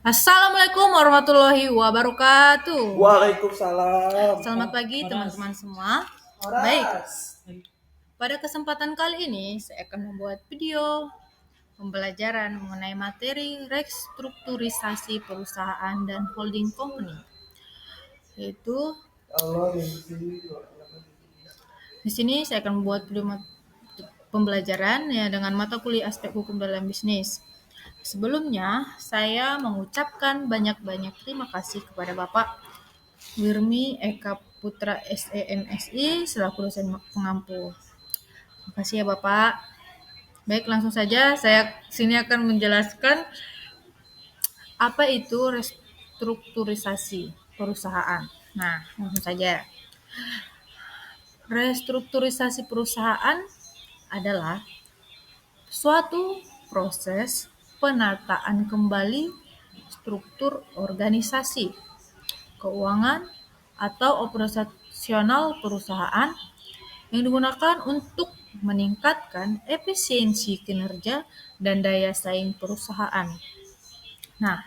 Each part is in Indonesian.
Assalamualaikum warahmatullahi wabarakatuh. Waalaikumsalam. Selamat pagi teman-teman semua. Baik, pada kesempatan kali ini saya akan membuat video pembelajaran mengenai materi restrukturisasi perusahaan dan holding company. Yaitu di sini saya akan membuat video pembelajaran ya dengan mata kuliah aspek hukum dalam bisnis. Sebelumnya, saya mengucapkan banyak-banyak terima kasih kepada Bapak Wirmi Eka Putra SEMSI selaku dosen pengampu. Terima kasih ya Bapak. Baik, langsung saja saya sini akan menjelaskan apa itu restrukturisasi perusahaan. Nah, langsung saja. Restrukturisasi perusahaan adalah suatu proses penataan kembali struktur organisasi, keuangan, atau operasional perusahaan yang digunakan untuk meningkatkan efisiensi kinerja dan daya saing perusahaan. Nah,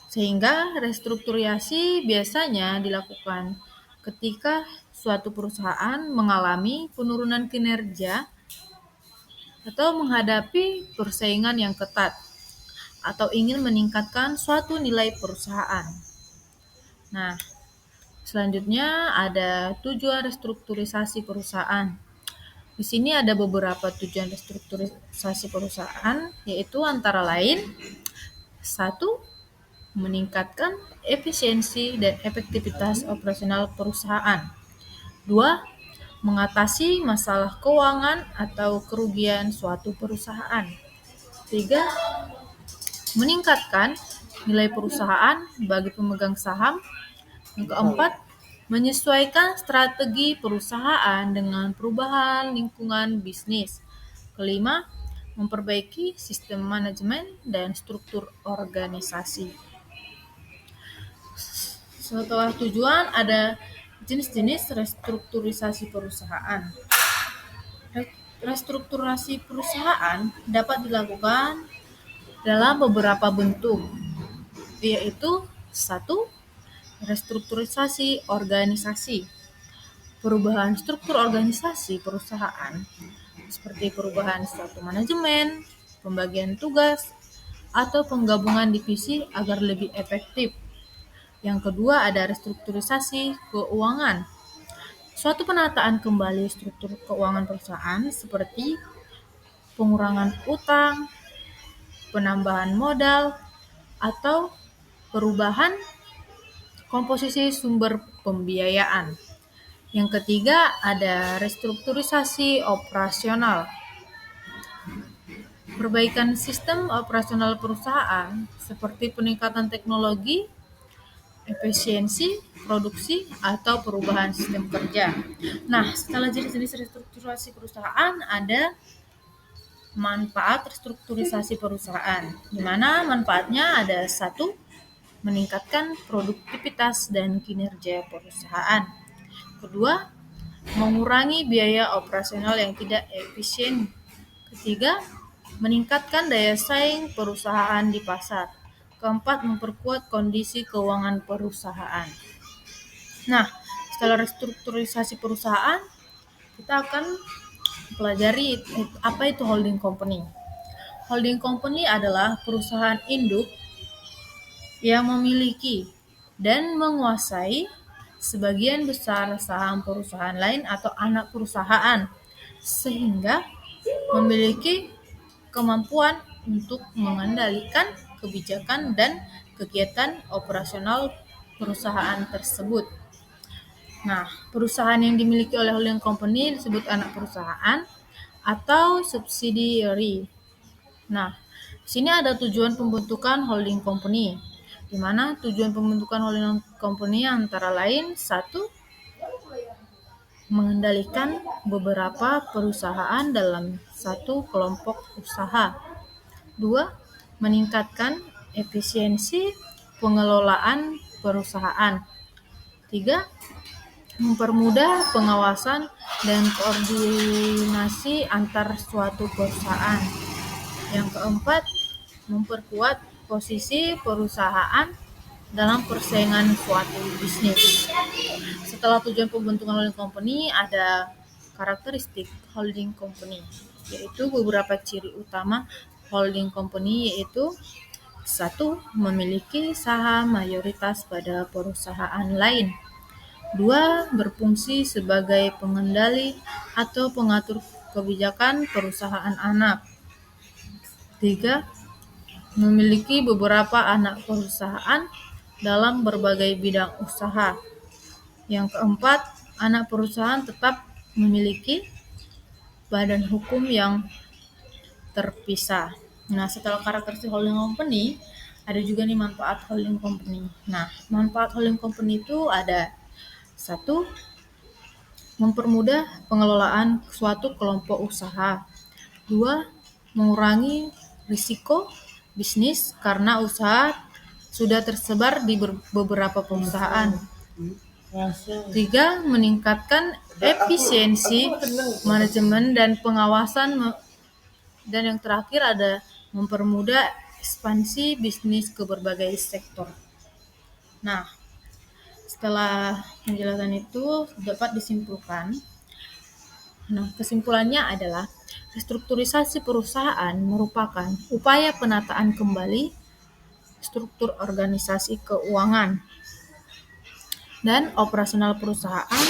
sehingga restrukturisasi biasanya dilakukan ketika suatu perusahaan mengalami penurunan kinerja atau menghadapi persaingan yang ketat atau ingin meningkatkan suatu nilai perusahaan. Nah, selanjutnya ada tujuan restrukturisasi perusahaan. Di sini ada beberapa tujuan restrukturisasi perusahaan, yaitu antara lain 1. Meningkatkan efisiensi dan efektivitas operasional perusahaan. 2. Mengatasi masalah keuangan atau kerugian suatu perusahaan. 3. Meningkatkan nilai perusahaan bagi pemegang saham. Yang keempat, menyesuaikan strategi perusahaan dengan perubahan lingkungan bisnis. Kelima, memperbaiki sistem manajemen dan struktur organisasi. Setelah tujuan, ada jenis-jenis restrukturisasi perusahaan. Restrukturasi perusahaan dapat dilakukan dalam beberapa bentuk, yaitu 1. Restrukturisasi organisasi. Perubahan struktur organisasi perusahaan seperti perubahan suatu manajemen, pembagian tugas, atau penggabungan divisi agar lebih efektif. Yang kedua ada restrukturisasi keuangan. Suatu penataan kembali struktur keuangan perusahaan seperti pengurangan utang, penambahan modal, atau perubahan komposisi sumber pembiayaan. Yang ketiga ada restrukturisasi operasional. Perbaikan sistem operasional perusahaan seperti peningkatan teknologi, efisiensi, produksi, atau perubahan sistem kerja. Nah, setelah jenis-jenis restrukturisasi perusahaan ada manfaat restrukturisasi perusahaan, di mana manfaatnya ada 1. Meningkatkan produktivitas dan kinerja perusahaan. Kedua, mengurangi biaya operasional yang tidak efisien. Ketiga, meningkatkan daya saing perusahaan di pasar. Keempat, memperkuat kondisi keuangan perusahaan. Nah, setelah restrukturisasi perusahaan, kita akan pelajari apa itu holding company. Holding company adalah perusahaan induk yang memiliki dan menguasai sebagian besar saham perusahaan lain atau anak perusahaan, sehingga memiliki kemampuan untuk mengendalikan kebijakan dan kegiatan operasional perusahaan tersebut. Nah, perusahaan yang dimiliki oleh holding company disebut anak perusahaan atau subsidiary. Nah, di sini ada tujuan pembentukan holding company, di mana tujuan pembentukan holding company antara lain 1. Mengendalikan beberapa perusahaan dalam satu kelompok usaha. 2. Meningkatkan efisiensi pengelolaan perusahaan. 3. Mempermudah pengawasan dan koordinasi antar suatu perusahaan. Yang keempat, memperkuat posisi perusahaan dalam persaingan suatu bisnis. Setelah tujuan pembentukan holding company, ada karakteristik holding company, yaitu beberapa ciri utama holding company, yaitu 1. Memiliki saham mayoritas pada perusahaan lain. 2. Berfungsi sebagai pengendali atau pengatur kebijakan perusahaan anak. 3. Memiliki beberapa anak perusahaan dalam berbagai bidang usaha. Yang keempat, anak perusahaan tetap memiliki badan hukum yang terpisah. Nah, setelah karakteristik holding company, ada juga nih manfaat holding company. Nah, manfaat holding company itu ada 1. Mempermudah pengelolaan suatu kelompok usaha. 2. Mengurangi risiko bisnis karena usaha sudah tersebar di beberapa perusahaan. 3. Meningkatkan efisiensi manajemen dan pengawasan. Dan yang terakhir ada mempermudah ekspansi bisnis ke berbagai sektor. Nah, setelah penjelasan itu dapat disimpulkan. Nah, kesimpulannya adalah restrukturisasi perusahaan merupakan upaya penataan kembali struktur organisasi keuangan dan operasional perusahaan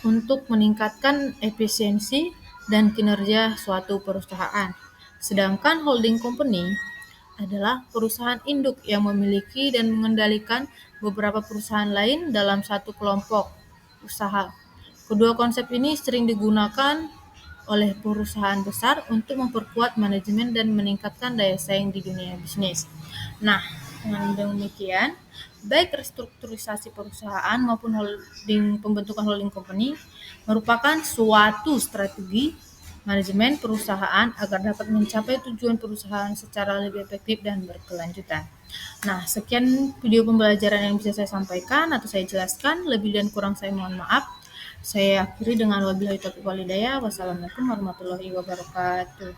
untuk meningkatkan efisiensi dan kinerja suatu perusahaan. Sedangkan holding company adalah perusahaan induk yang memiliki dan mengendalikan beberapa perusahaan lain dalam satu kelompok usaha. Kedua konsep ini sering digunakan oleh perusahaan besar untuk memperkuat manajemen dan meningkatkan daya saing di dunia bisnis. Nah, dengan demikian, baik restrukturisasi perusahaan maupun pembentukan holding company merupakan suatu strategi manajemen perusahaan agar dapat mencapai tujuan perusahaan secara lebih efektif dan berkelanjutan. Nah, sekian video pembelajaran yang bisa saya sampaikan atau saya jelaskan. Lebih dan kurang saya mohon maaf. Saya akhiri dengan wabillahi taufiq wal hidayah. Wassalamualaikum warahmatullahi wabarakatuh.